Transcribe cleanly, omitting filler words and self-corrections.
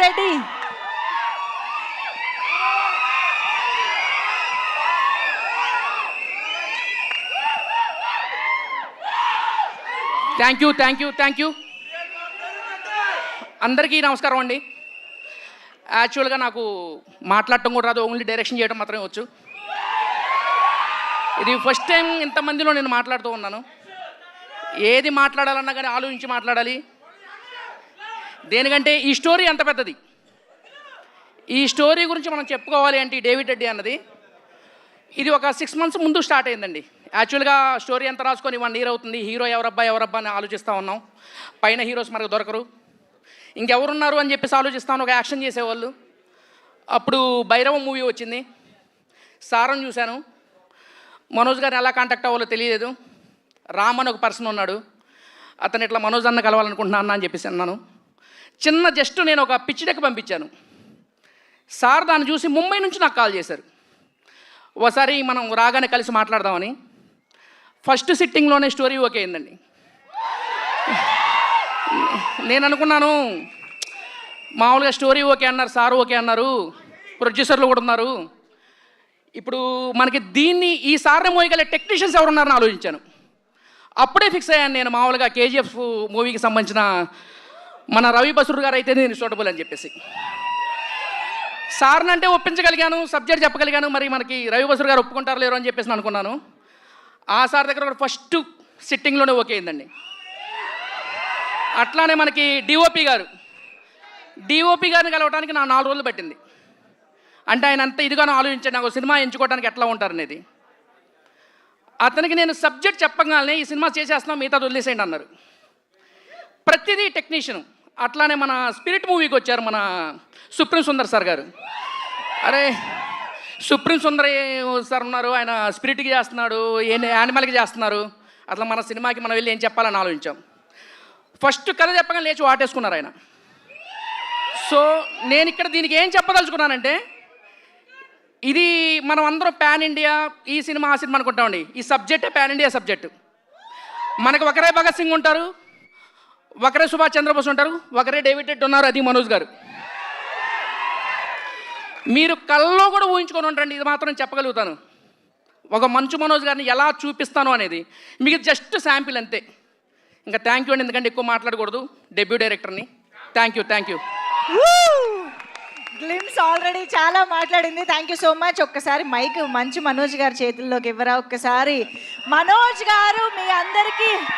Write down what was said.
Reddy. Thank you అందరికీ నమస్కారం అండి. యాక్చువల్గా నాకు మాట్లాడటం కూడా రాదు, ఓన్లీ డైరెక్షన్ చేయడం మాత్రమే వచ్చు. ఇది ఫస్ట్ టైం ఇంతమందిలో నేను మాట్లాడుతూ ఉన్నాను. ఏది మాట్లాడాలన్నా కానీ ఆలోచించి మాట్లాడాలి. దేనికంటే ఈ స్టోరీ అంత పెద్దది. ఈ స్టోరీ గురించి మనం చెప్పుకోవాలి అంటే డేవిడ్ రెడ్డి అన్నది ఇది ఒక 6 months ముందు స్టార్ట్ అయిందండి. యాక్చువల్గా స్టోరీ ఎంత రాసుకొని 1 year అవుతుంది. హీరో ఎవరబ్బా అని ఆలోచిస్తూ ఉన్నాం. పైన హీరోస్ మనకు దొరకరు, ఇంకెవరున్నారు అని చెప్పేసి ఆలోచిస్తాను. ఒక యాక్షన్ చేసేవాళ్ళు. అప్పుడు భైరవ మూవీ వచ్చింది. సారం చూశాను. మనోజ్ గారిని ఎలా కాంటాక్ట్ అవ్వాలో తెలియలేదు. రామ్ అని ఒక పర్సన్ ఉన్నాడు, అతను ఇట్లా మనోజ్ అన్న కలవాలనుకుంటున్నా అన్న అని చెప్పేసి అన్నాను. చిన్న జస్ట్ నేను ఒక పిచ్ డెక్ పంపించాను. సార్ దాన్ని చూసి ముంబై నుంచి నాకు కాల్ చేశారు. ఒకసారి మనం రాగానే కలిసి మాట్లాడదామని. ఫస్ట్ సిట్టింగ్లోనే స్టోరీ ఓకే అయిందండి. నేను అనుకున్నాను మామూలుగా స్టోరీ ఓకే అన్నారు, సార్ ఓకే అన్నారు, ప్రొడ్యూసర్లు కూడా ఉన్నారు, ఇప్పుడు మనకి దీన్ని ఈ సార్ని మోయగల టెక్నీషియన్స్ ఎవరున్నారని ఆలోచించాను. అప్పుడే ఫిక్స్ అయ్యాను నేను. మామూలుగా కేజీఎఫ్ మూవీకి సంబంధించిన మన రవి బసూర్ గారు అయితే నేను సూటబుల్ అని చెప్పేసి సార్ని అంటే ఒప్పించగలిగాను, సబ్జెక్ట్ చెప్పగలిగాను. మరి మనకి రవి బసూర్ గారు ఒప్పుకుంటారు లేరు అని చెప్పేసి అనుకున్నాను. ఆ సార్ దగ్గర కూడా ఫస్ట్ సిట్టింగ్లోనే ఓకే అయిందండి. అట్లానే మనకి డిఓపి గారిని కలవడానికి నా 4 రోజులు పట్టింది. అంటే ఆయన అంత ఇదిగానో ఆలోచించాడు నాకు సినిమా ఎంచుకోవడానికి ఎట్లా ఉంటారనేది. అతనికి నేను సబ్జెక్ట్ చెప్పగానే ఈ సినిమా చేసేస్తున్నాం, మిగతా వదిలేసేయండి అన్నారు. ప్రతిదీ టెక్నీషియన్. అట్లానే మన స్పిరిట్ మూవీకి వచ్చారు మన సుప్రీం సుందర్ సార్ గారు. అరే సుప్రీం సుందర్ సార్ ఉన్నారు, ఆయన స్పిరిట్కి చేస్తున్నాడు, యానిమల్కి చేస్తున్నారు. అట్లా మన సినిమాకి మనం వెళ్ళి ఏం చెప్పాలని ఆలోచించాం. ఫస్ట్ కథ చెప్పగానే లేచి వాటేసుకున్నారు ఆయన. సో నేను ఇక్కడ దీనికి ఏం చెప్పదలుచుకున్నానంటే, ఇది మనం అందరం పాన్ ఇండియా ఈ సినిమా ఆ సినిమా అనుకుంటామండి. ఈ సబ్జెక్టే పాన్ ఇండియా సబ్జెక్టు. మనకు ఒకరే భగత్ సింగ్ ఉంటారు, ఒకరే సుభాష్ చంద్రబోస్ ఉంటారు, ఒకరే డేవిడ్ రెడ్డి ఉన్నారు, అది మనోజ్ గారు. మీరు కళ్ళలో కూడా ఊహించుకొని ఉంటారండి. ఇది మాత్రం చెప్పగలుగుతాను. ఒక మంచు మనోజ్ గారిని ఎలా చూపిస్తాను అనేది మీకు జస్ట్ శాంపిల్ అంతే. ఇంకా థ్యాంక్ యూ అండి, ఎందుకంటే ఎక్కువ మాట్లాడకూడదు. డెబ్యూ డైరెక్టర్ని. Thank you. గ్లిమ్స్ ఆల్రెడీ చాలా మాట్లాడింది. Thank you so much. ఒక్కసారి మైక్ మంచు మనోజ్ గారి చేతుల్లోకి ఇవ్వరా? ఒక్కసారి మనోజ్ గారు మీ అందరికీ